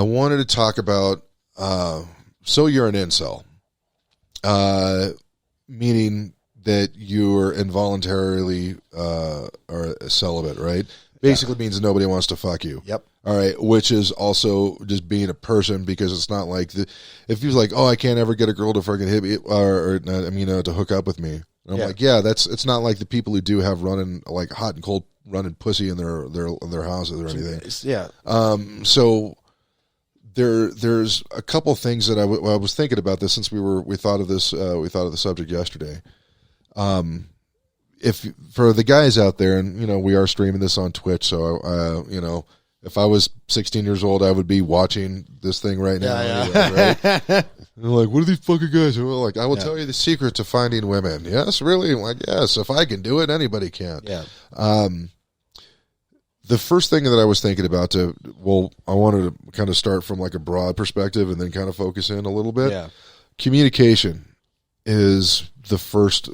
wanted to talk about, so you're an incel, meaning that you're involuntarily or celibate, right? Basically means nobody wants to fuck you. Yep. All right, which is also just being a person, because it's not like if you're like, oh, I can't ever get a girl to fucking hit me or to hook up with me. And I'm like, it's not like the people who do have running like hot and cold running pussy in their houses or anything. Yeah. So there's a couple things that I was thinking about this since we thought of this the subject yesterday. If for the guys out there, and we are streaming this on Twitch, so if I was 16 years old, I would be watching this thing right now. Anyway, right? And they're like, what are these fucking guys? And we're like, I will tell you the secret to finding women. Yes, really? I'm like, yes, if I can do it, anybody can. Yeah. The first thing that I was thinking about I wanted to kind of start from like a broad perspective and then kind of focus in a little bit. Yeah. Communication is the first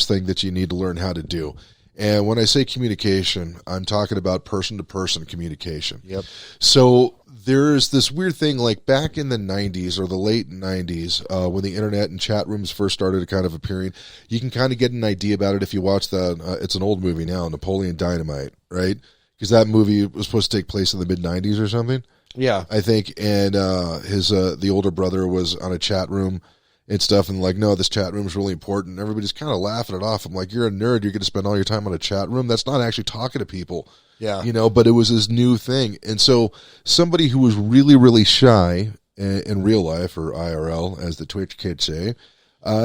thing that you need to learn how to do. And when I say communication, I'm talking about person-to-person communication. Yep. So there's this weird thing, like back in the 90s or the late 90s, when the internet and chat rooms first started kind of appearing, you can kind of get an idea about it if you watch it's an old movie now, Napoleon Dynamite, right? Because that movie was supposed to take place in the mid-90s or something. Yeah. I think, and the older brother was on a chat room and stuff, and like, no, this chat room is really important. Everybody's kind of laughing it off. I'm like, you're a nerd. You're going to spend all your time on a chat room. That's not actually talking to people. Yeah. But it was this new thing. And so somebody who was really, really shy in real life, or IRL, as the Twitch kids say,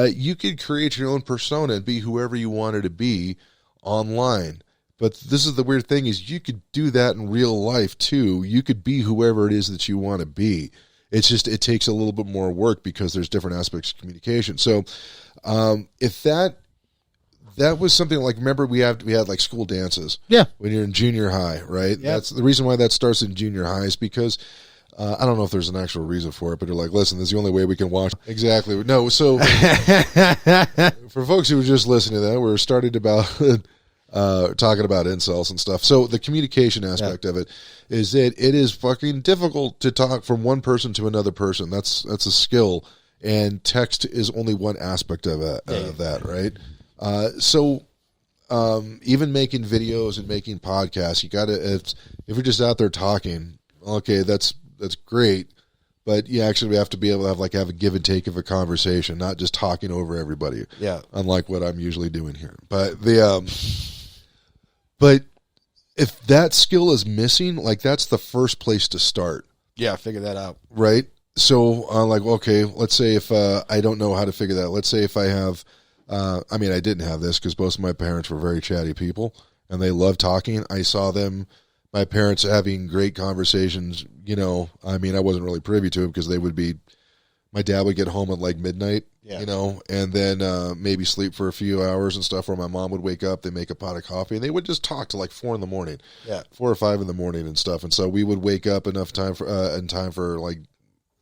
you could create your own persona and be whoever you wanted to be online. But this is the weird thing, is you could do that in real life too. You could be whoever it is that you want to be. It's just, it takes a little bit more work because there's different aspects of communication. So if that was something like, remember we had like school dances. Yeah. When you're in junior high, right? Yeah. That's the reason why that starts in junior high, is because I don't know if there's an actual reason for it, but they're like, listen, this is the only way we can watch. Exactly. No. So for folks who were just listening to that, we're starting about talking about incels and stuff. So the communication aspect of it is that it is fucking difficult to talk from one person to another person. That's a skill, and text is only one aspect of that, right? So even making videos and making podcasts, you gotta, if you're just out there talking, okay, that's great, but you actually have to be able to have a give and take of a conversation, not just talking over everybody. Yeah. Unlike what I'm usually doing here. But but if that skill is missing, like, that's the first place to start. Yeah, figure that out. Right? So, okay, let's say if I don't know how to figure that out. Let's say if I have, I didn't have this because both of my parents were very chatty people, and they loved talking. I saw my parents having great conversations, I wasn't really privy to it because my dad would get home at like midnight, and then maybe sleep for a few hours and stuff, or my mom would wake up, they make a pot of coffee, and they would just talk till like 4 in the morning, 4 or 5 in the morning and stuff. And so we would wake up in time for like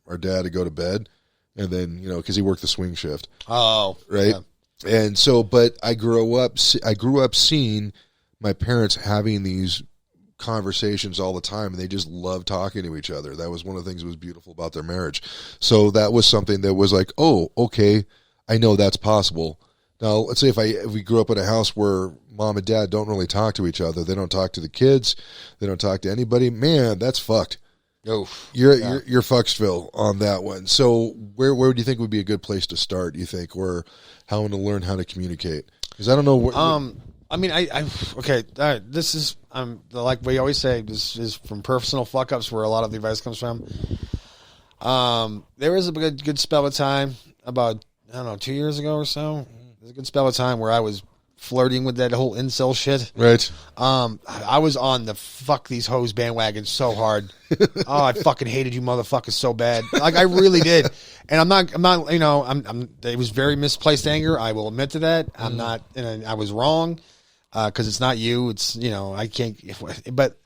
our dad to go to bed, and then, because he worked the swing shift. Oh, right. Yeah. And so, but I grew up seeing my parents having these conversations all the time, and they just love talking to each other. That was one of the things that was beautiful about their marriage. So that was something that was like, oh, okay, I know that's possible. Now, let's say if we grew up in a house where mom and dad don't really talk to each other, they don't talk to the kids, they don't talk to anybody, man, that's fucked. Oh, you're Fucksville on that one. So where do you think would be a good place to start, you think, or how to learn how to communicate? Because I don't know okay. This is like we always say. This is from personal fuck ups where a lot of the advice comes from. There was a good spell of time about 2 years ago or so. There's a good spell of time where I was flirting with that whole incel shit. Right. I was on the fuck these hoes bandwagon so hard. Oh, I fucking hated you motherfuckers so bad. Like, I really did. And I'm not, it was very misplaced anger. I will admit to that. I'm not, and I was wrong. Cause it's not you. It's, I can't, but,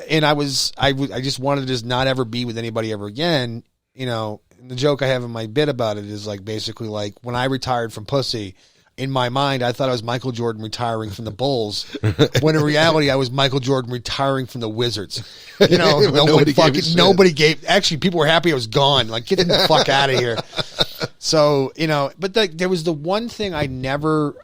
and I just wanted to just not ever be with anybody ever again. And the joke I have in my bit about it is like, basically like when I retired from pussy, in my mind, I thought I was Michael Jordan retiring from the Bulls, when in reality, I was Michael Jordan retiring from the Wizards. You know, nobody gave. Actually, people were happy I was gone. Like, get the fuck out of here. So, you know, but there was the one thing I never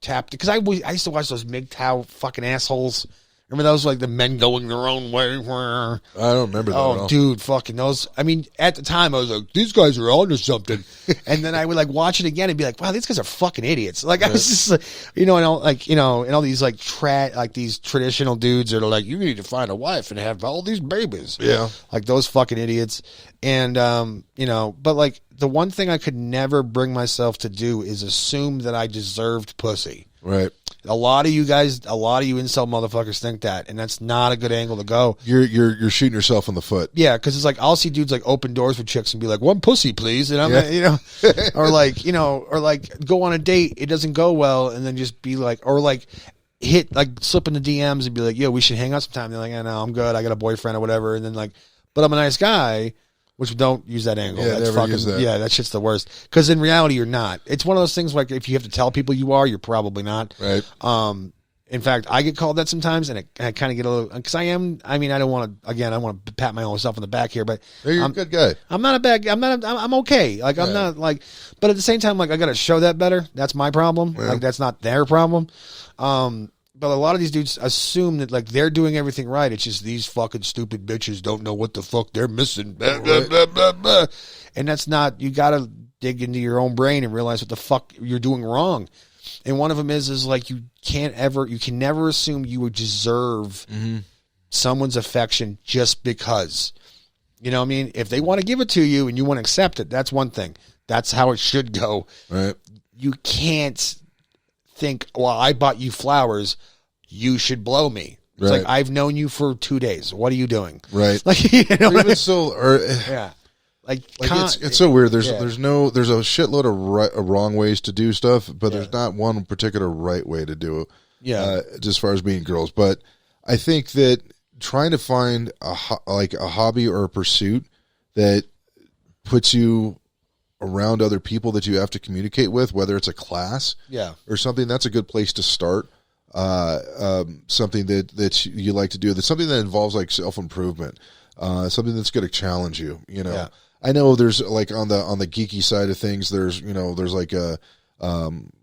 tapped, because I used to watch those MGTOW fucking assholes. Remember those, like the men going their own way? I don't remember that at all. Dude, fucking those. I mean, at the time, I was like, these guys are onto something. And then I would like watch it again and be like, wow, these guys are fucking idiots. Like, I was just like, you know, and all, like, you know, and all these like these traditional dudes that are like, you need to find a wife and have all these babies. Yeah. Like those fucking idiots. And, you know, but like the one thing I could never bring myself to do is assume that I deserved pussy. Right. A lot of you incel motherfuckers think that, and that's not a good angle to go. You're shooting yourself in the foot. Yeah, because it's like I'll see dudes like open doors with chicks and be like, "One pussy, please," and I'm you know, or like go on a date, it doesn't go well, and then just be like, or like slip in the DMs and be like, "Yo, we should hang out sometime." They're like, "Yeah, no, I'm good. I got a boyfriend or whatever," and then like, but I'm a nice guy. Which don't use that angle. Yeah, that's never fucking, use that. Yeah, that shit's the worst. Because in reality, you're not. It's one of those things like if you have to tell people you are, you're probably not. Right. In fact, I get called that sometimes, and I kind of get a little, because I don't want to, again, I want to pat my own self on the back here, but you're a good guy. I'm not a bad guy. I'm okay. Like, I'm not like, but at the same time, like, I got to show that better. That's my problem. Yeah. Like, that's not their problem. But a lot of these dudes assume that like they're doing everything right. It's just these fucking stupid bitches don't know what the fuck they're missing. Blah, blah, blah, blah, blah. And that's not, you got to dig into your own brain and realize what the fuck you're doing wrong. And one of them is like you can never assume you would deserve someone's affection just because. You know what I mean? If they want to give it to you and you want to accept it, that's one thing. That's how it should go. Right. You can't think, well, I bought you flowers, you should blow me. It's like, I've known you for 2 days. What are you doing? Right. Like, you know, even so, or yeah. Like it's so weird. There's a shitload of wrong ways to do stuff, but there's not one particular right way to do it. Yeah. As far as being girls, but I think that trying to find a hobby or a pursuit that puts you around other people that you have to communicate with, whether it's a class or something, that's a good place to start. Something that you like to do, that's something that involves like self-improvement, something that's going to challenge you, you know. I know there's like on the geeky side of things, there's like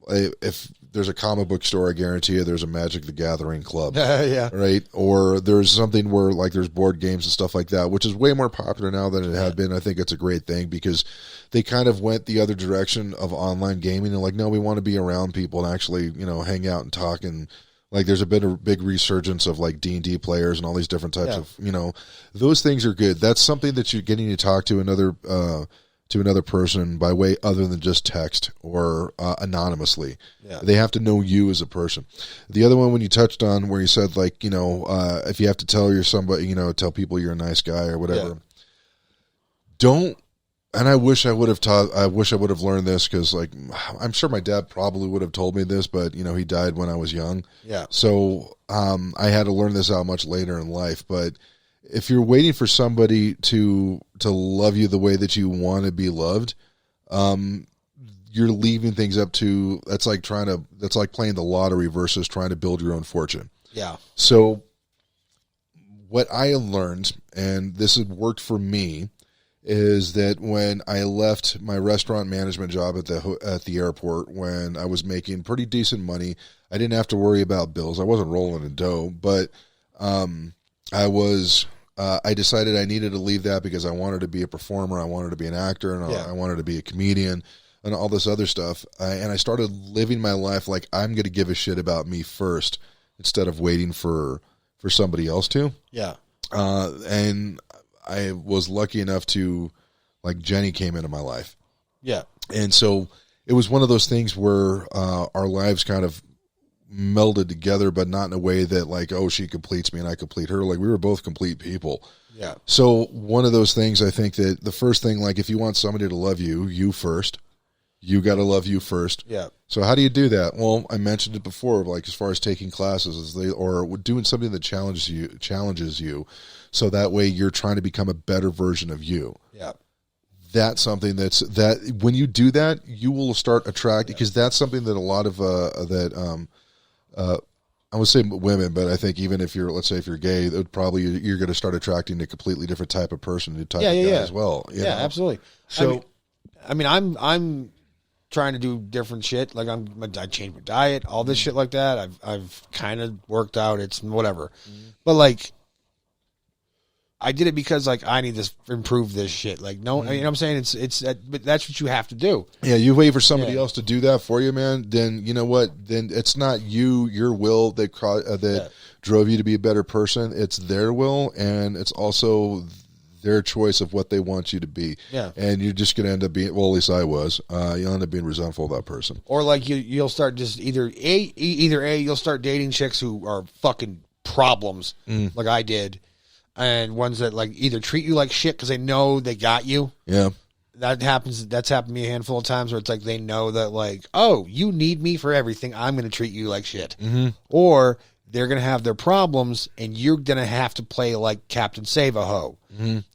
if there's a comic book store, I guarantee you there's a Magic the Gathering club. Right? Or there's something where like there's board games and stuff like that, which is way more popular now than it had been. I think it's a great thing because they kind of went the other direction of online gaming and like, no, we want to be around people and actually, you know, hang out and talk. And like there's a big resurgence of like D&D players and all these different types of, you know, those things are good. That's something that you're getting to talk to another person by way other than just text or anonymously. They have to know you as a person. The other one, when you touched on where you said like, you know, if you have to tell tell people you're a nice guy or whatever, don't. And I wish I would have learned this because like I'm sure my dad probably would have told me this, but you know, he died when I was young. So I had to learn this out much later in life. But if you're waiting for somebody to love you the way that you want to be loved, you're leaving things up to, that's like playing the lottery versus trying to build your own fortune. So what I learned, and this had worked for me, is that when I left my restaurant management job at the airport, when I was making pretty decent money, I didn't have to worry about bills. I wasn't rolling in dough, but I decided I needed to leave that because I wanted to be a performer, I wanted to be an actor, and I wanted to be a comedian and all this other stuff. And I started living my life like I'm going to give a shit about me first instead of waiting for somebody else to. And I was lucky enough to, like, Jenny came into my life. And so it was one of those things where our lives kind of melded together, but not in a way that like, oh, she completes me and I complete her. Like, we were both complete people. So one of those things, I think that the first thing, like, if you want somebody to love you first, you got to love you first. So how do you do that? Well, I mentioned it before, like as far as taking classes, or doing something that challenges you, so that way you're trying to become a better version of you. that's something that when you do that, you will start attracting, because that's something that a lot of I would say women, but I think even if you're, let's say if you're gay, it would probably, you're going to start attracting a completely different type of person, a type of guy as well. You know? Absolutely. So, I mean, I'm trying to do different shit. Like I changed my diet, all this shit like that. I've kind of worked out. It's whatever, but like, I did it because like I need to improve this shit. Like no, you know what I'm saying? It's but that's what you have to do. Yeah, you wait for somebody else to do that for you, man. Then you know what? Then it's not your will that drove you to be a better person. It's their will, and it's also their choice of what they want you to be. Yeah, and you're just gonna end up being, well, at least I was. You'll end up being resentful of that person, or like you'll start just either you'll start dating chicks who are fucking problems, like I did. And ones that like either treat you like shit because they know they got you. Yeah. That happens. That's happened to me a handful of times where it's like they know that like, oh, you need me for everything. I'm going to treat you like shit. Or they're going to have their problems and you're going to have to play like Captain Save-A-Ho.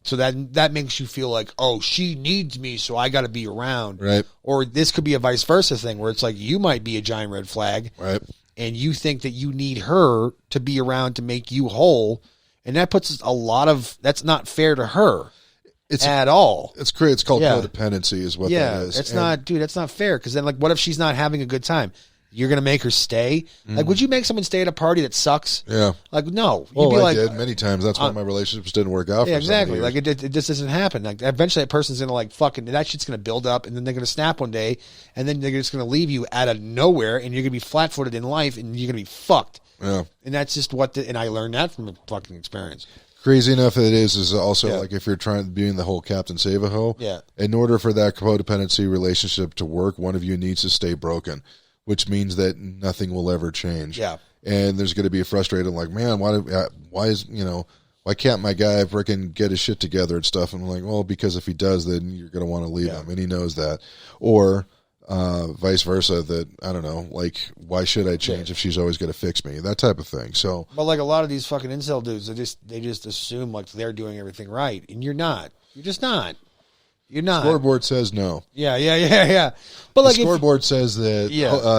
So that makes you feel like, oh, she needs me, so I got to be around. Right. Or this could be a vice versa thing where it's like you might be a giant red flag. Right. And you think that you need her to be around to make you whole. And that puts a lot of, that's not fair to her at all. It's called codependency is what that is. It's not, dude, that's not fair. Because then, like, what if she's not having a good time? You're going to make her stay? Like, would you make someone stay at a party that sucks? Yeah. Like, no. Well, You'd be I did many times. That's why my relationships didn't work out for exactly. some years. Like, it just doesn't happen. Like, eventually that person's going to, like, fucking, that shit's going to build up, and then they're going to snap one day, and then they're just going to leave you out of nowhere, and you're going to be flat-footed in life, and you're going to be fucked. Yeah. And that's just and I learned that from a fucking experience. Crazy enough it is also like if you're trying to be in the whole Captain Save-A-Ho, in order for that codependency relationship to work, one of you needs to stay broken, which means that nothing will ever change. Yeah. And there's going to be a frustrated, like, man, why can't my guy freaking get his shit together and stuff? And I'm like, well, because if he does, then you're going to want to leave him, and he knows that. Or vice versa, that, I don't know, like, why should I change if she's always going to fix me? That type of thing. So, but like a lot of these fucking incel dudes, they just assume like they're doing everything right, and you're not. You're just not. You're not. Scoreboard says no. Yeah. But like the scoreboard says that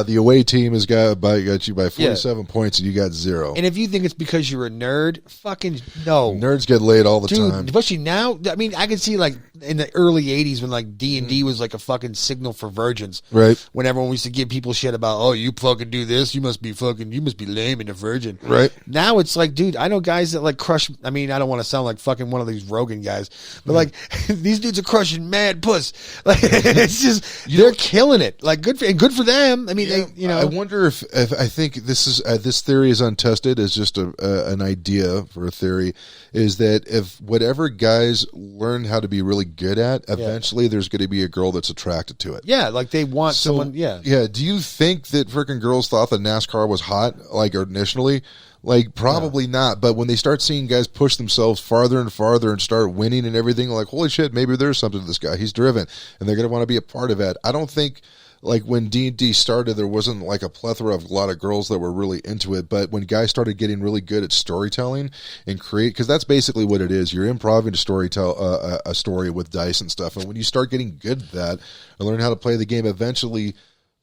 the away team has got you by 47 points and you got 0. And if you think it's because you're a nerd, fucking no. Nerds get laid all the time. Especially now. I mean, I can see like in the early 80s when like D&D was like a fucking signal for virgins. Right. When everyone used to give people shit about, oh, you fucking do this, you must be lame and a virgin. Right. Now it's like, dude, I know guys that like crush, I mean, I don't want to sound like fucking one of these Rogan guys, but like these dudes are crushing mad puss. Like it's just, they're killing it. Like good for them. I mean, I wonder if I think this theory is untested as just an idea for a theory, is that if whatever guys learn how to be really good at, eventually there's going to be a girl that's attracted to it. Yeah, like they want someone. Yeah. Do you think that freaking girls thought that NASCAR was hot, like, initially? Like, probably not. But when they start seeing guys push themselves farther and farther and start winning and everything, like, holy shit, maybe there's something to this guy. He's driven, and they're going to want to be a part of it. I don't think, like, when D&D started, there wasn't, like, a plethora of a lot of girls that were really into it. But when guys started getting really good at storytelling and because that's basically what it is. You're improvising a story with dice and stuff. And when you start getting good at that and learn how to play the game, eventually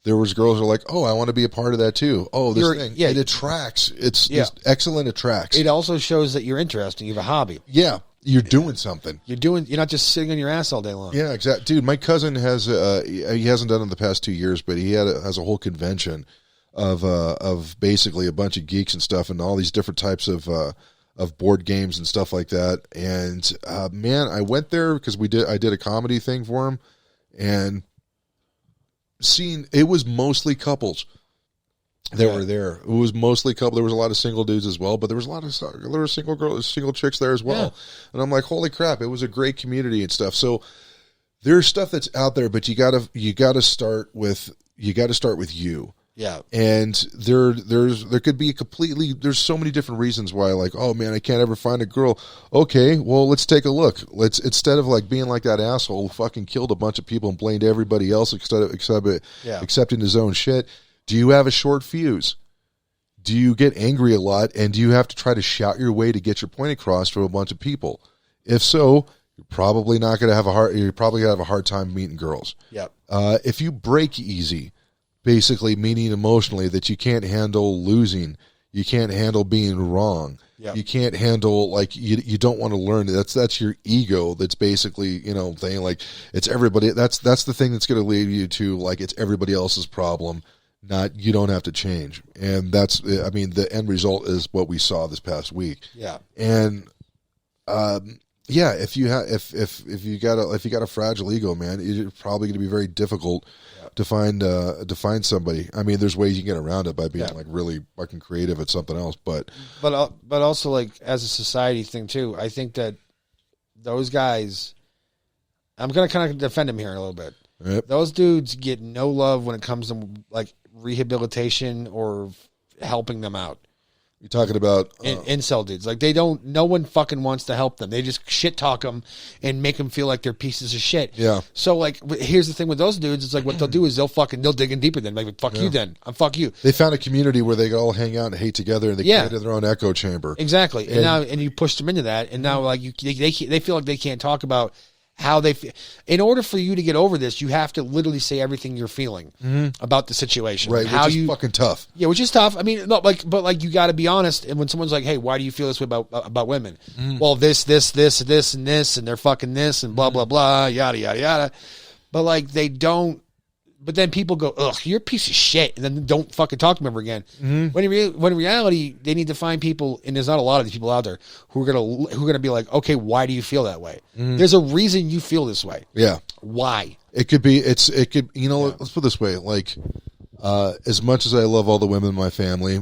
there was girls who are like, oh, I want to be a part of that too. Oh, this thing. Yeah. It attracts. It's excellent attracts. It also shows that you're interesting. You have a hobby. Yeah. You're doing something. You're not just sitting on your ass all day long. Yeah, exactly. Dude, my cousin has, he hasn't done it in the past 2 years, but he has a whole convention of basically a bunch of geeks and stuff and all these different types of board games and stuff like that. And, man, I went there because I did a comedy thing for him, and it was mostly couples that were there. It was mostly couple. There was a lot of single dudes as well, but there was a lot of single girls, single chicks there as well. Yeah. And I'm like, holy crap! It was a great community and stuff. So there's stuff that's out there, but you gotta start with you. Yeah. And there could be there's so many different reasons why, like, oh man, I can't ever find a girl. Okay, well, let's take a look. Instead of like being like that asshole who fucking killed a bunch of people and blamed everybody else accepting his own shit. Do you have a short fuse? Do you get angry a lot, and do you have to try to shout your way to get your point across to a bunch of people? If so, you're probably not going to have you're probably going to have a hard time meeting girls. Yep. If you break easy, basically meaning emotionally that you can't handle losing, you can't handle being wrong. Yep. You can't handle, like, you don't want to learn. That's your ego. That's basically, saying like it's everybody. That's the thing that's going to lead you to, like, it's everybody else's problem. Not, you don't have to change. And that's, the end result is what we saw this past week. Yeah. And, if you got a fragile ego, man, it's probably going to be very difficult to find somebody. I mean, there's ways you can get around it by being like really fucking creative at something else, but also, like, as a society thing too, I think that those guys, I'm gonna kind of defend them here in a little bit. Yep. Those dudes get no love when it comes to, like, rehabilitation or helping them out. You're talking about incel dudes. Like, no one fucking wants to help them. They just shit talk them and make them feel like they're pieces of shit. Yeah. So, like, here's the thing with those dudes. It's like, what they'll do is they'll dig in deeper then. Like, fuck you then. Fuck you. They found a community where they all hang out and hate together, and they created their own echo chamber. Exactly. And you push them into that, and now, like, they feel like they can't talk about how they feel. In order for you to get over this, you have to literally say everything you're feeling about the situation. Right, which is fucking tough. Yeah, which is tough. I mean, no, but you got to be honest. And when someone's like, "Hey, why do you feel this way about women?" Well, this, and this, and they're fucking this, and blah blah blah, yada yada yada. But, like, they don't. But then people go, "Ugh, you're a piece of shit," and then don't fucking talk to them ever again. When in reality, they need to find people, and there's not a lot of these people out there who are gonna be like, "Okay, why do you feel that way?" There's a reason you feel this way. Yeah. Why? It could be. Let's put it this way. Like, as much as I love all the women in my family,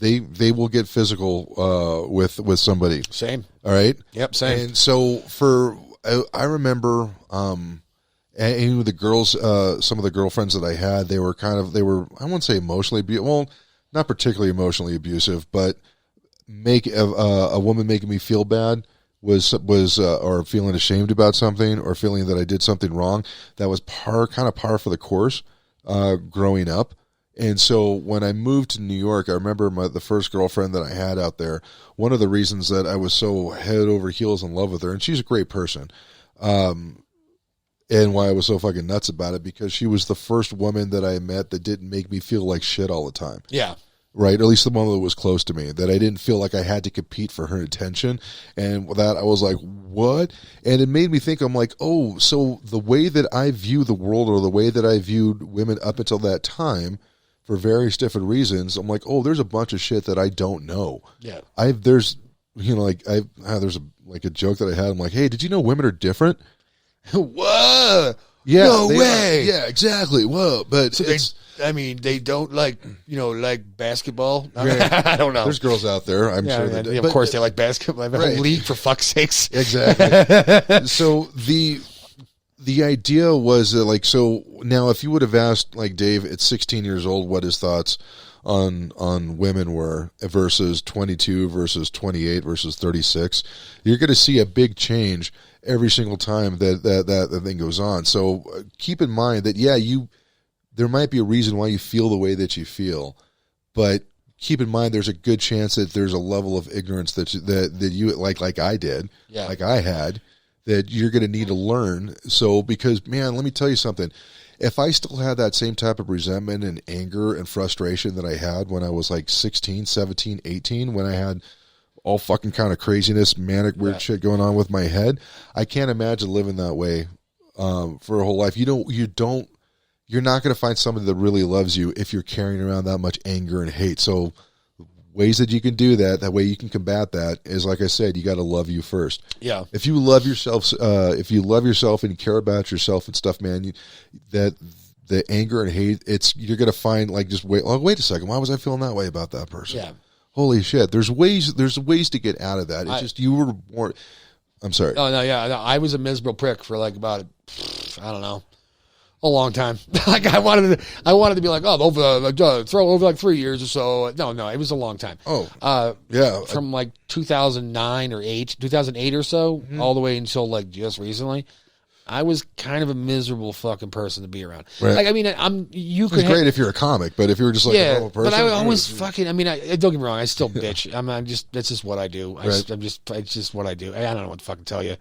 they will get physical with somebody. Same. All right. Yep. Same. And so I remember. And the girls, some of the girlfriends that I had, they were I wouldn't say emotionally not particularly emotionally abusive, but a woman making me feel bad was or feeling ashamed about something, or feeling that I did something wrong. That was par for the course, growing up. And so when I moved to New York, I remember the first girlfriend that I had out there. One of the reasons that I was so head over heels in love with her, and she's a great person, and why I was so fucking nuts about it, because she was the first woman that I met that didn't make me feel like shit all the time. Yeah. Right? At least the one that was close to me, that I didn't feel like I had to compete for her attention. And with that, I was like, what? And it made me think, I'm like, oh, so the way that I view the world, or the way that I viewed women up until that time, for various different reasons, I'm like, oh, there's a bunch of shit that I don't know. Yeah. There's a joke that I had. I'm like, hey, did you know women are different? Whoa! Yeah, no way! Yeah, exactly. Whoa! But so they don't like basketball. I don't know. There's girls out there, I'm sure. Of course, they like basketball. They have a whole league, for fuck's sakes. Exactly. So the idea was that, like, so now if you would have asked, like, Dave at 16 years old what his thoughts on women were versus 22 versus 28 versus 36, you're going to see a big change every single time that thing goes on. So keep in mind that, there might be a reason why you feel the way that you feel, but keep in mind there's a good chance that there's a level of ignorance that you like I did, like I had, that you're going to need to learn. So, because, man, let me tell you something. If I still had that same type of resentment and anger and frustration that I had when I was like 16, 17, 18, when I had all fucking kind of craziness, manic, weird shit going on with my head, I can't imagine living that way for a whole life. You're not going to find somebody that really loves you if you're carrying around that much anger and hate. So ways that you can do that way you can combat that is, like I said, you got to love you first. Yeah. If you love yourself, and you care about yourself and stuff, man, that the anger and hate, you're going to find, like, just wait a second, why was I feeling that way about that person? Yeah. Holy shit. There's ways to get out of that. It's just, you were more, I'm sorry. Oh, no, yeah. No, I was a miserable prick for, like, about, I don't know, a long time. Like, I wanted to be like, throw over like 3 years or so. No, it was a long time. Oh, yeah. From like 2009 or 2008 or so, all the way until like just recently. I was kind of a miserable fucking person to be around. Right. Like, I mean, it's great if you're a comic, but if you were just like a normal person. But I was fucking, I mean, don't get me wrong, I still bitch. That's just what I do. It's just what I do. I don't know what to fucking tell you.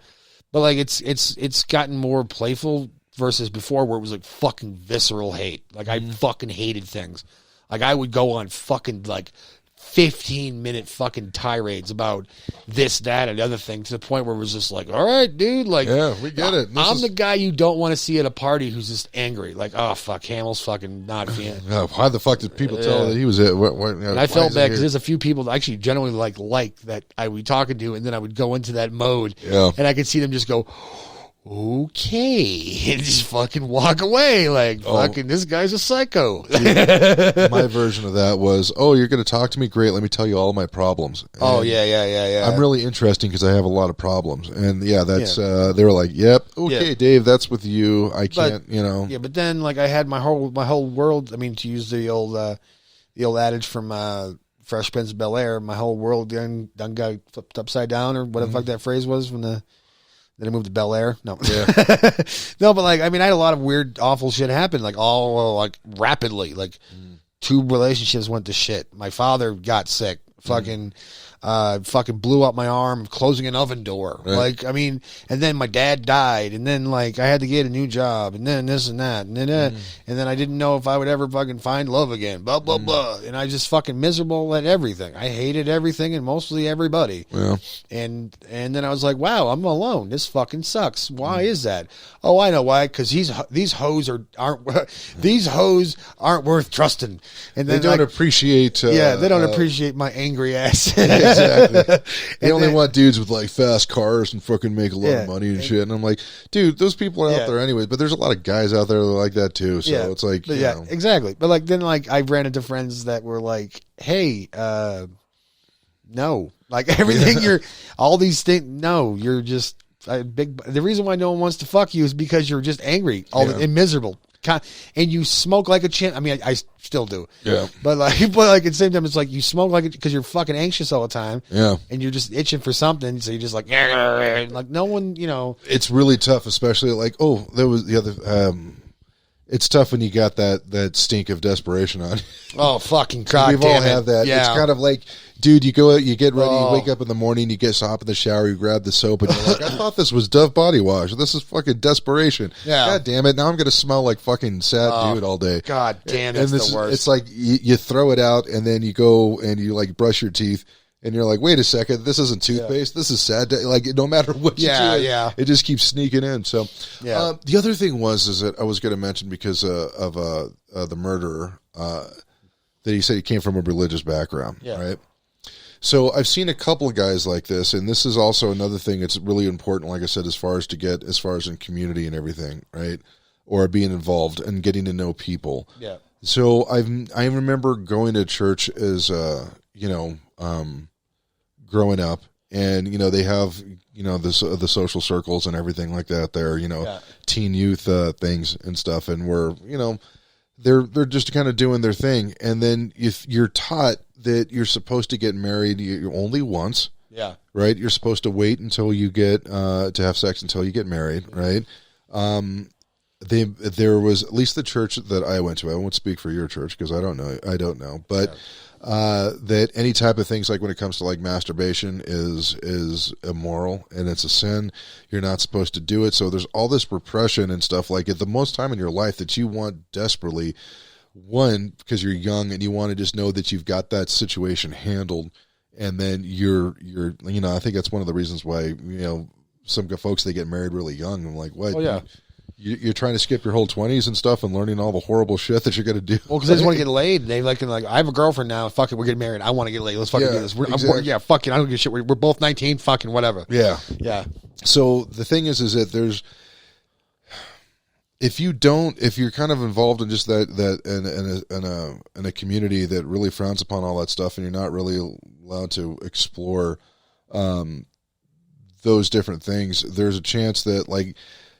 But like it's gotten more playful versus before, where it was like fucking visceral hate. Like I fucking hated things. Like I would go on fucking like 15-minute fucking tirades about this, that, and the other thing, to the point where it was just like, all right, dude, like, yeah, we get it. I'm the guy you don't want to see at a party who's just angry. Like, oh fuck, Hamill's fucking not feeling. Why the fuck did people tell that he was it? And I felt bad because there's a few people that actually generally like that I would be talking to, and then I would go into that mode, and I could see them just go, okay, and just fucking walk away like, fucking, this guy's a psycho. My version of that was, you're going to talk to me? Great, let me tell you all my problems. And yeah. I'm really interesting because I have a lot of problems. And that's they were like, yep, okay, Dave, that's with you. I can't, Yeah, but then like I had my whole world. I mean, to use the old adage from Fresh Prince of Bel-Air, my whole world done got flipped upside down, or whatever the fuck that phrase was from the. Then I moved to Bel Air. No, no, but like, I mean, I had a lot of weird, awful shit happen, like all like rapidly. Like 2 relationships went to shit. My father got sick. Fucking blew up my arm closing an oven door. Right. Like, I mean, and then my dad died, and then like I had to get a new job, and then this and that, and then I didn't know if I would ever fucking find love again. Blah blah blah. And I just fucking miserable at everything. I hated everything and mostly everybody. Yeah. And then I was like, wow, I'm alone. This fucking sucks. Why is that? Oh, I know why. Because these hoes aren't worth trusting. And then they don't appreciate. They don't appreciate my angry ass. Exactly. They only want dudes with like fast cars and fucking make a lot of money and shit. And I'm like, dude, those people are out there anyways. But there's a lot of guys out there that are like that too. So it's like, you know. Exactly. But like then like I ran into friends that were like, hey, no, like everything all these things. No, you're just the reason why no one wants to fuck you is because you're just angry and miserable. And you smoke like a chimp. I mean, I still do. Yeah. But like at the same time, it's like you smoke like it because you're fucking anxious all the time. Yeah. And you're just itching for something, so you're just like no one, It's really tough, especially like there was the other. It's tough when you got that stink of desperation on. Oh fucking god! We've all had that. Yeah. It's kind of like, dude, you go out, you get ready, you wake up in the morning, you get hop in the shower, you grab the soap, and you're like, I thought this was Dove body wash. This is fucking desperation. Yeah. God damn it! Now I'm gonna smell like fucking sad dude all day. God damn, that's the worst. It's like you throw it out, and then you go and you like brush your teeth. And you're like, wait a second, this isn't toothpaste. This is sad. Like, no matter what you do, it just keeps sneaking in. So, the other thing is that I was going to mention because of the murderer that he said he came from a religious background, right? So I've seen a couple of guys like this, and this is also another thing that's really important. Like I said, as far as in community and everything, right, or being involved and getting to know people. Yeah. So I remember going to church as growing up, and they have the social circles and everything like that there, teen youth things and stuff, and we're they're just kind of doing their thing, and then if you're taught that you're supposed to get married only once, right, you're supposed to wait until you get to have sex until you get married, right? There was, at least the church that I went to, I won't speak for your church because I don't know, but that any type of things, like when it comes to like masturbation, is immoral and it's a sin. You're not supposed to do it. So there's all this repression and stuff. Like at the most time in your life that you want desperately, one, because you're young and you want to just know that you've got that situation handled, and then you're I think that's one of the reasons why some folks, they get married really young. I'm like, what? Oh yeah. You're trying to skip your whole 20s and stuff and learning all the horrible shit that you're going to do. Well, because they just want to get laid. They like, I have a girlfriend now. Fuck it, we're getting married. I want to get laid. Let's fucking do this. Fuck it. I don't give a shit. We're both 19. Fucking whatever. Yeah. Yeah. So the thing is that there's, if you're kind of involved in just that in a community that really frowns upon all that stuff, and you're not really allowed to explore those different things, there's a chance that like,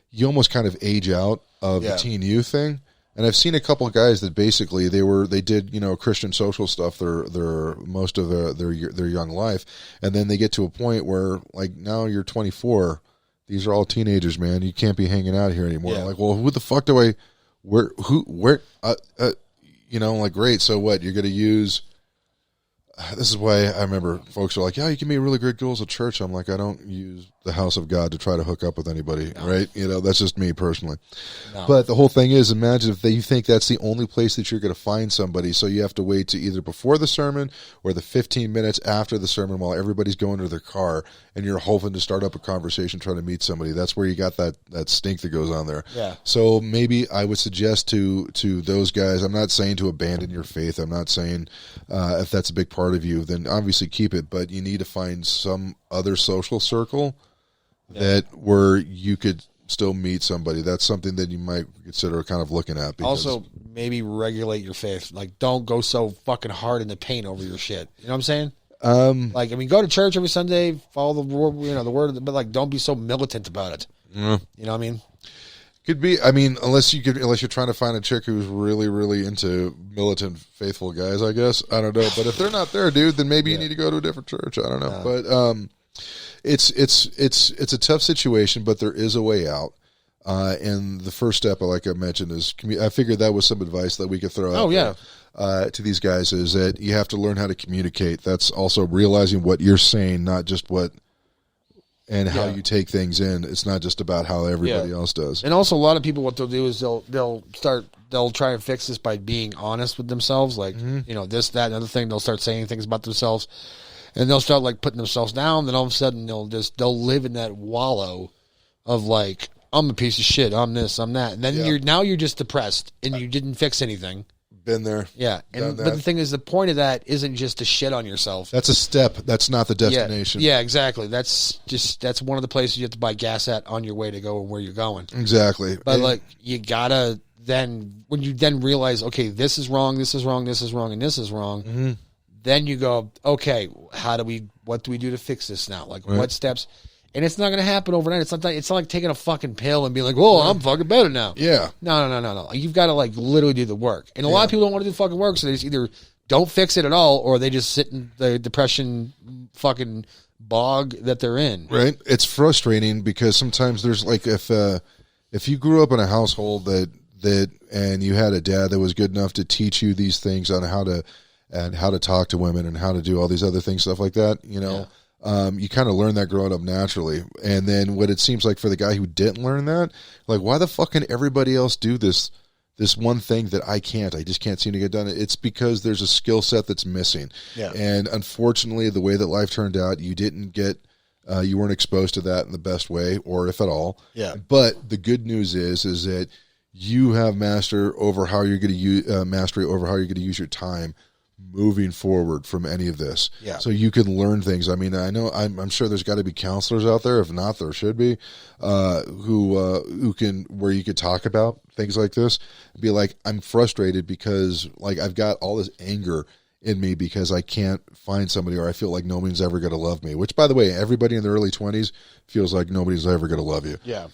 you almost kind of age out of the teen youth thing. And I've seen a couple of guys that basically they did Christian social stuff their most of their young life, and then they get to a point where like, now you're 24, these are all teenagers, man, you can't be hanging out here anymore. Like, well, who the fuck do I like, great, so what, you're gonna use this is why I remember folks are like, yeah, you can meet really great girls at church. I'm like, I don't use the house of God to try to hook up with anybody, right? You know, that's just me personally. No. But the whole thing is, imagine if you think that's the only place that you're going to find somebody, so you have to wait to either before the sermon or the 15 minutes after the sermon while everybody's going to their car, and you're hoping to start up a conversation trying to meet somebody. That's where you got that stink that goes on there. Yeah. So maybe I would suggest to those guys, I'm not saying to abandon your faith. I'm not saying if that's a big part of you, then obviously keep it, but you need to find some other social circle that where you could still meet somebody. That's something that you might consider kind of looking at. Because, also, maybe regulate your faith. Like, don't go so fucking hard in the paint over your shit. You know what I'm saying? Like, I mean, go to church every Sunday, follow the word, but like, don't be so militant about it. You know what I mean? Could be. I mean, unless you're trying to find a chick who's really, really into militant, faithful guys. I guess I don't know. But if they're not there, dude, then maybe you need to go to a different church. I don't know. But it's a tough situation, but there is a way out. And the first step, like I mentioned, is I figured that was some advice that we could throw out to these guys, is that you have to learn how to communicate. That's also realizing what you're saying, not just what and how you take things in. It's not just about how everybody else does. And also, a lot of people, what they'll do is they'll try and fix this by being honest with themselves. Like, you know, this, that, and other thing. They'll start saying things about themselves, and they'll start like putting themselves down. Then all of a sudden, they'll live in that wallow of like, I'm a piece of shit. I'm this. I'm that. And then you're just depressed, and you didn't fix anything. Been there. Yeah. But the thing is, the point of that isn't just to shit on yourself. That's a step. That's not the destination. Yeah, exactly. That's one of the places you have to buy gas at on your way to go and where you're going. Exactly. But like, you gotta then, when you then realize, okay, this is wrong, this is wrong, this is wrong, and this is wrong, then you go, okay, what do we do to fix this now? Like, what steps? And it's not going to happen overnight. It's not like taking a fucking pill and being like, "Whoa, I'm fucking better now." Yeah. No. You've got to like literally do the work. And a lot of people don't want to do the fucking work, so they just either don't fix it at all, or they just sit in the depression fucking bog that they're in. Right. It's frustrating because sometimes there's like, if you grew up in a household that and you had a dad that was good enough to teach you these things on how to talk to women and how to do all these other things, stuff like that, you know. You kind of learn that growing up naturally. And then what it seems like for the guy who didn't learn that, like, why the fuck can everybody else do this one thing that I can't? I just can't seem to get done. It's because there's a skill set that's missing. Yeah. And unfortunately, the way that life turned out, you didn't get, you weren't exposed to that in the best way, or if at all. Yeah. But the good news is that you have mastery over how you're going to use your time moving forward from any of this. Yeah. So you can learn things. I mean, I'm sure there's got to be counselors out there. If not, there should be, who can, where you could talk about things like this and be like, I'm frustrated because like I've got all this anger in me because I can't find somebody, or I feel like nobody's ever going to love me, which, by the way, everybody in their early 20s feels like nobody's ever going to love you. Yeah.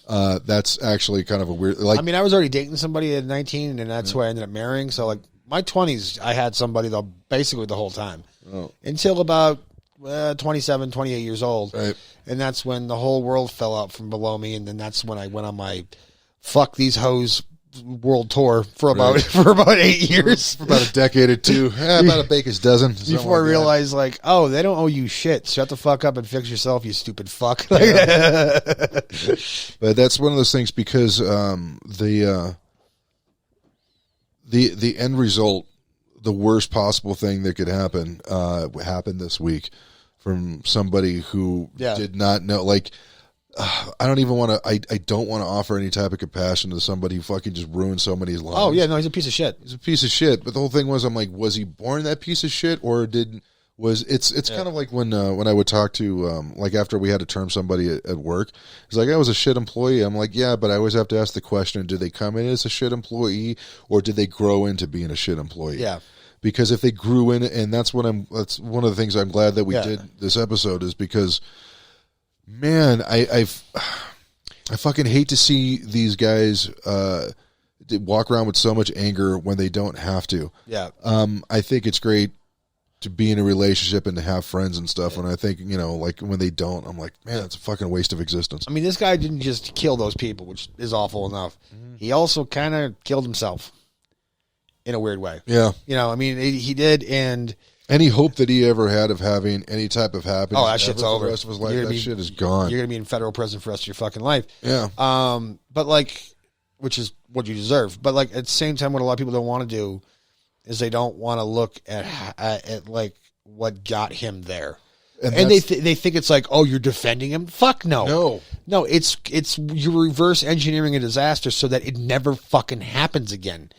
That's actually kind of a weird, like, I mean, I was already dating somebody at 19, and that's who I ended up marrying. So like, my 20s, I had somebody basically the whole time until about 27, 28 years old. Right. And that's when the whole world fell out from below me. And then that's when I went on my fuck these hoes world tour for about 8 years. For about a decade or two. About a baker's dozen. Before I realized, like, oh, they don't owe you shit. Shut the fuck up and fix yourself, you stupid fuck. But that's one of those things because the end result, the worst possible thing that could happen, happened this week from somebody who did not know. Like, I don't even want to. I don't want to offer any type of compassion to somebody who fucking just ruined so many lives. Oh yeah, no, he's a piece of shit. He's a piece of shit. But the whole thing was, I'm like, was he born that piece of shit, or it's kind of like when I would talk to like after we had to term somebody at work, it's like, I was a shit employee. I'm like, yeah, but I always have to ask the question: did they come in as a shit employee, or did they grow into being a shit employee? Yeah. Because if they grew in, and that's one of the things I'm glad that we did this episode, is because, man, I fucking hate to see these guys walk around with so much anger when they don't have to. Yeah. I think it's great to be in a relationship and to have friends and stuff. And I think, like when they don't, I'm like, man, it's a fucking waste of existence. I mean, this guy didn't just kill those people, which is awful enough. He also kind of killed himself in a weird way. Yeah. I mean, he did. And Any hope that he ever had of having any type of happiness, Oh, that shit's for over. the rest of his life, that shit is gone. You're gonna be in federal prison for the rest of your fucking life. Yeah. But like, which is what you deserve. But like at the same time, what a lot of people don't want to do is they don't want to look at like what got him there. And they think it's like, oh, you're defending him? Fuck no. No, it's you're reverse engineering a disaster so that it never fucking happens again.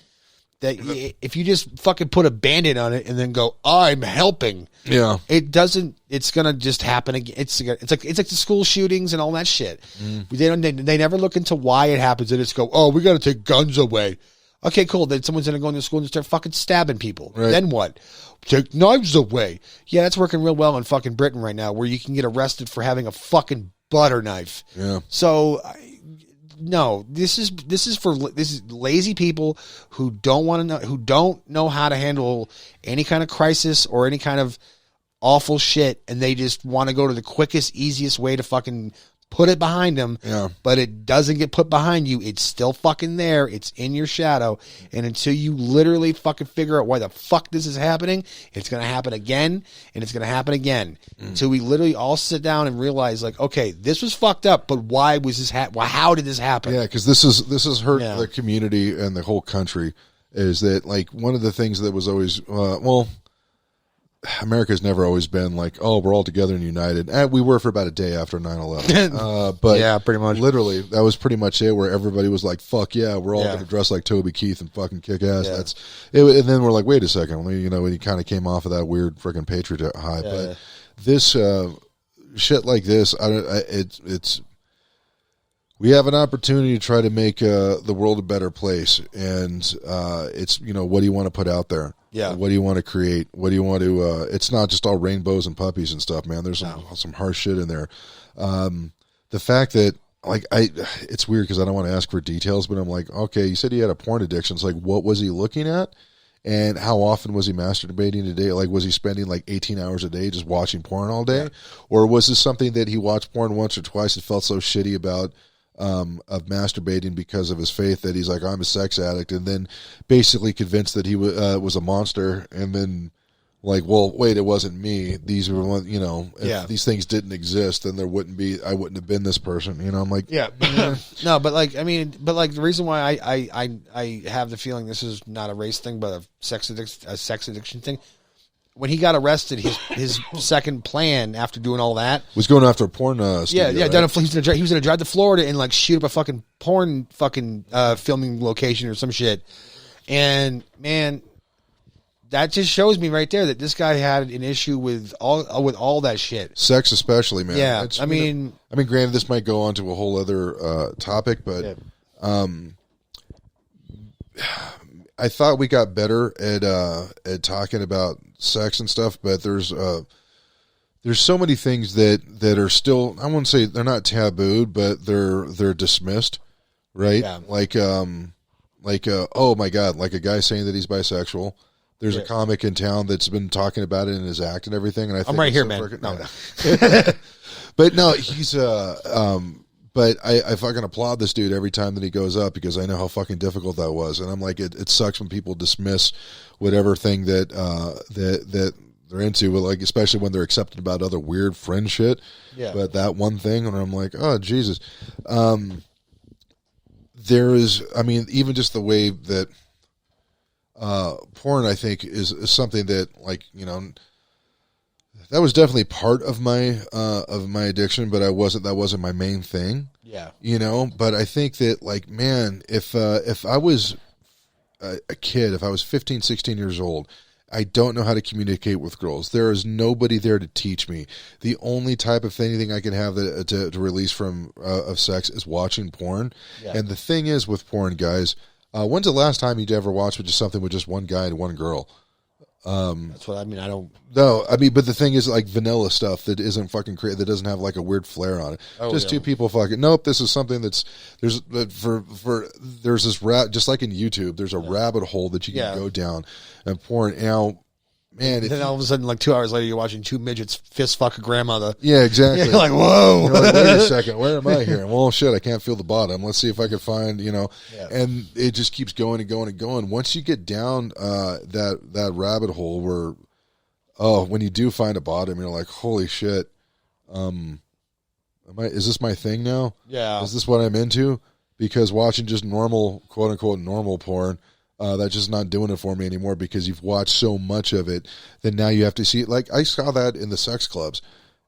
That if you just fucking put a Band-Aid on it and then go, I'm helping. Yeah. It doesn't, it's going to just happen again. It's like the school shootings and all that shit. They never look into why it happens. They just go, oh, we got to take guns away. Okay, cool. Then someone's going to go into school and start fucking stabbing people. Right. Then what? Take knives away. Yeah, that's working real well in fucking Britain right now, where you can get arrested for having a fucking butter knife. Yeah. So, no, this is lazy people who don't know how to handle any kind of crisis or any kind of awful shit, and they just want to go to the quickest, easiest way to fucking put it behind them. Yeah. But it doesn't get put behind you. It's still fucking there. It's in your shadow. And until you literally fucking figure out why the fuck this is happening, it's going to happen again, and it's going to happen again. Until we literally all sit down and realize, like, okay, this was fucked up, but why was this how did this happen? Yeah, because this has hurt the community and the whole country. Is that, like, one of the things that was always, America's never always been like, oh, we're all together and united. And we were for about a day after 9/11. But yeah, pretty much. Literally, that was pretty much it, where everybody was like, fuck yeah, we're all going to dress like Toby Keith and fucking kick ass. Yeah. That's it. And then we're like, wait a second. When he kind of came off of that weird freaking patriot high. But this shit like this, it's we have an opportunity to try to make the world a better place. And it's, what do you want to put out there? Yeah. What do you want to create? What do you want to? It's not just all rainbows and puppies and stuff, man. There's some harsh shit in there. The fact that, like, it's weird because I don't want to ask for details, but I'm like, okay, you said he had a porn addiction. It's like, what was he looking at, and how often was he masturbating a day? Like, was he spending like 18 hours a day just watching porn all day, or was this something that he watched porn once or twice and felt so shitty about? Of masturbating because of his faith that he's like, I'm a sex addict, and then basically convinced that he was a monster, and then like, well, wait, it wasn't me. These were, if these things didn't exist, then I wouldn't have been this person. I'm like, no, but like, the reason why I have the feeling this is not a race thing, but a sex addiction thing. When he got arrested, his second plan after doing all that was going after a porn studio, right? He was going to drive to Florida and like shoot up a fucking porn filming location or some shit. And man, that just shows me right there that this guy had an issue with all that shit, sex especially, man. Yeah, I mean, granted, this might go on to a whole other topic, but I thought we got better at talking about sex and stuff, but there's so many things that are still, I wouldn't say they're not tabooed, but they're dismissed, right? Yeah. Like oh my God, like a guy saying that he's bisexual. There's a comic in town that's been talking about it in his act and everything, and I think I'm right here, man. But no, he's But I fucking applaud this dude every time that he goes up, because I know how fucking difficult that was, and I'm like, it sucks when people dismiss whatever thing that that they're into, like, especially when they're accepting about other weird friend shit. Yeah. But that one thing, and I'm like, oh Jesus, there is, even just the way that porn, I think, is something that, like, that was definitely part of my addiction, but that wasn't my main thing. Yeah. But I think that, like, man, if I was a kid, if I was 15, 16 years old, I don't know how to communicate with girls. There is nobody there to teach me. The only type of anything I can have to release from of sex is watching porn. Yeah. And the thing is with porn, guys, when's the last time you'd ever watched just something with just one guy and one girl? That's what I mean. I don't. No, but the thing is, like, vanilla stuff that isn't fucking that doesn't have like a weird flair on it. Just two people fucking. Nope, this is something there's this just like in YouTube. There's a rabbit hole that you can go down and porn. Now, man, then all of a sudden, like 2 hours later, you're watching two midgets fist fuck a grandmother. Yeah, exactly. You're like, whoa. You're like, wait a second, where am I here? Well, shit, I can't feel the bottom. Let's see if I can find, and it just keeps going and going and going. Once you get down that rabbit hole where when you do find a bottom, you're like, holy shit. Is this my thing now? Yeah. Is this what I'm into? Because watching just normal, quote unquote, normal porn, that's just not doing it for me anymore because you've watched so much of it that now you have to see it. Like, I saw that in the sex clubs,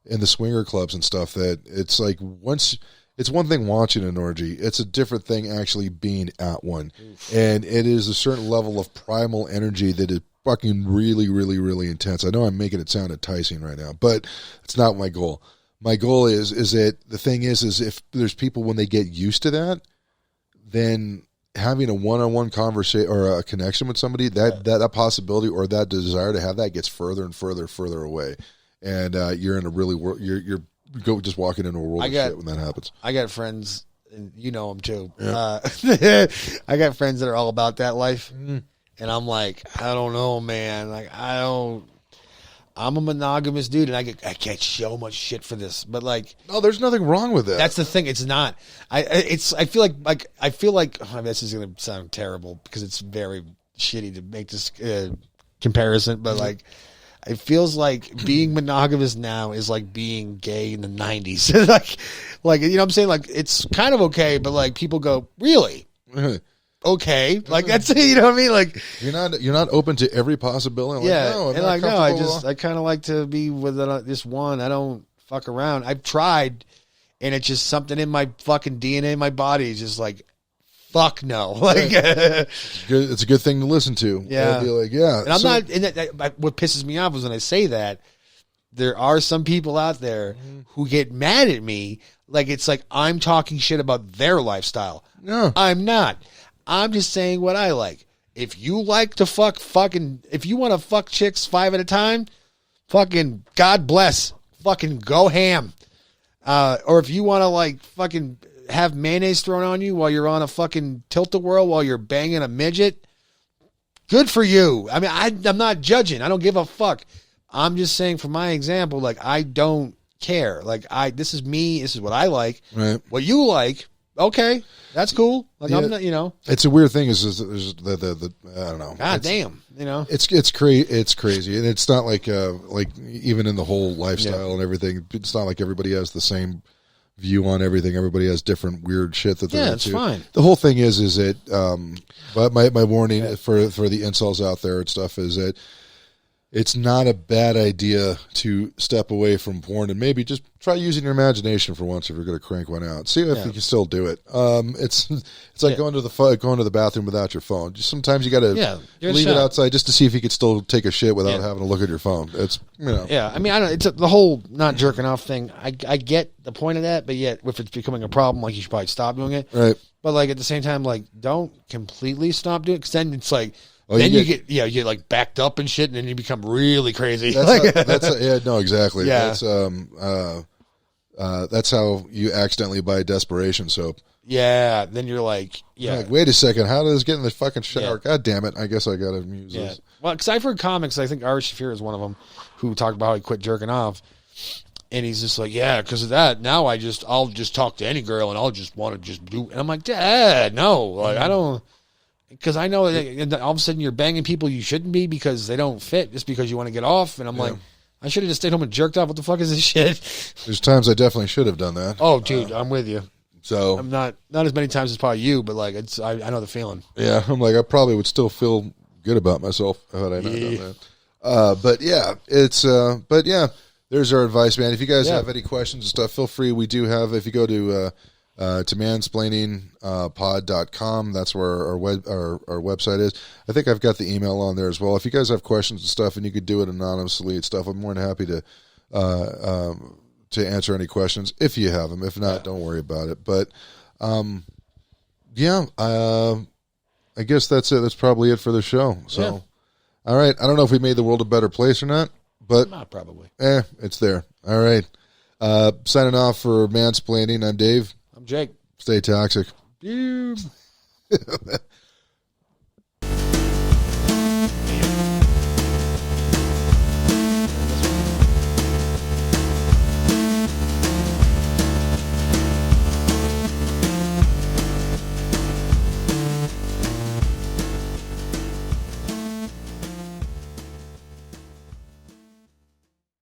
in the swinger clubs and stuff, that it's like it's one thing watching an orgy. It's a different thing actually being at one. Oof. And it is a certain level of primal energy that is fucking really, really, really intense. I know I'm making it sound enticing right now, but it's not my goal. My goal is that the thing is if there's people, when they get used to that, then having a one-on-one conversation or a connection with somebody, that possibility or that desire to have that gets further and further away. And you're in a really, you're just walking into a world of shit when that happens. I got friends, and you know them too. Yeah. I got friends that are all about that life. Mm-hmm. And I'm like, I don't know, man. Like, I'm a monogamous dude, and I get so much shit for this. But like, no, there's nothing wrong with that. That's the thing. It's not. I feel like oh, this is gonna sound terrible because it's very shitty to make this comparison. But like, it feels like being monogamous now is like being gay in the 90s. like you know what I'm saying? Like, it's kind of okay, but like people go, really? Okay, like that's, you know what I mean? Like, you're not open to every possibility. Like, yeah, no, and like, no, I kind of like to be with this one. I don't fuck around. I've tried, and it's just something in my fucking DNA, in my body is just like, fuck no. Like, it's a good thing to listen to. Yeah, be like, yeah. And I'm not. And what pisses me off is when I say that there are some people out there who get mad at me. Like, it's like I'm talking shit about their lifestyle. No, I'm not. I'm just saying what I like. If you like to if you want to fuck chicks 5 at a time, fucking God bless, fucking go ham. Or if you want to like fucking have mayonnaise thrown on you while you're on a fucking tilt-a-whirl while you're banging a midget, good for you. I mean, I'm not judging. I don't give a fuck. I'm just saying, for my example, like, I don't care. Like, this is me. This is what I like. Right. What you like, okay, that's cool. Like, yeah, I'm not, you know. It's a weird thing. Is there's the I don't know. God damn, you know. It's crazy, and it's not like even in the whole lifestyle and everything. It's not like everybody has the same view on everything. Everybody has different weird shit that they're into. It's fine. The whole thing is that but my warning for the incels out there and stuff is that it's not a bad idea to step away from porn and maybe just try using your imagination for once if you're going to crank one out. See if you can still do it. It's like going to the bathroom without your phone. Just sometimes you got to leave it outside just to see if you could still take a shit without having to look at your phone. It's, you know. Yeah, I mean, I don't. It's the whole not jerking off thing. I get the point of that, but yet if it's becoming a problem, like, you should probably stop doing it. Right. But like, at the same time, like, don't completely stop doing it, because then it's like. Then you get like backed up and shit, and then you become really crazy. No, exactly. Yeah. That's how you accidentally buy desperation soap. Yeah. Then you're like, like, wait a second, how does this get in the fucking shower? God damn it! I guess I gotta use this. Well, because I've heard comics. I think Ari Shaffir is one of them who talked about how he quit jerking off, and he's just like, because of that. Now I'll just talk to any girl, and I'll just want to just do. And I'm like, Dad, no, like, I don't. Because I know that all of a sudden you're banging people you shouldn't be because they don't fit, just because you want to get off. And I'm like, I should have just stayed home and jerked off. What the fuck is this shit? There's times I definitely should have done that. Oh, dude, I'm with you. So I'm not as many times as probably you, but like, I know the feeling. Yeah, I'm like, I probably would still feel good about myself had I not done that. But there's our advice, man. If you guys have any questions and stuff, feel free. We do have, if you go to mansplainingpod.com. That's where our website is. I think I've got the email on there as well. If you guys have questions and stuff, and you could do it anonymously and stuff, I'm more than happy to answer any questions if you have them. If not, don't worry about it. But I guess that's it. That's probably it for the show. So, all right. I don't know if we made the world a better place or not, but not probably. It's there. All right. Signing off for Mansplaining. I'm Dave. I'm Jake. Stay toxic.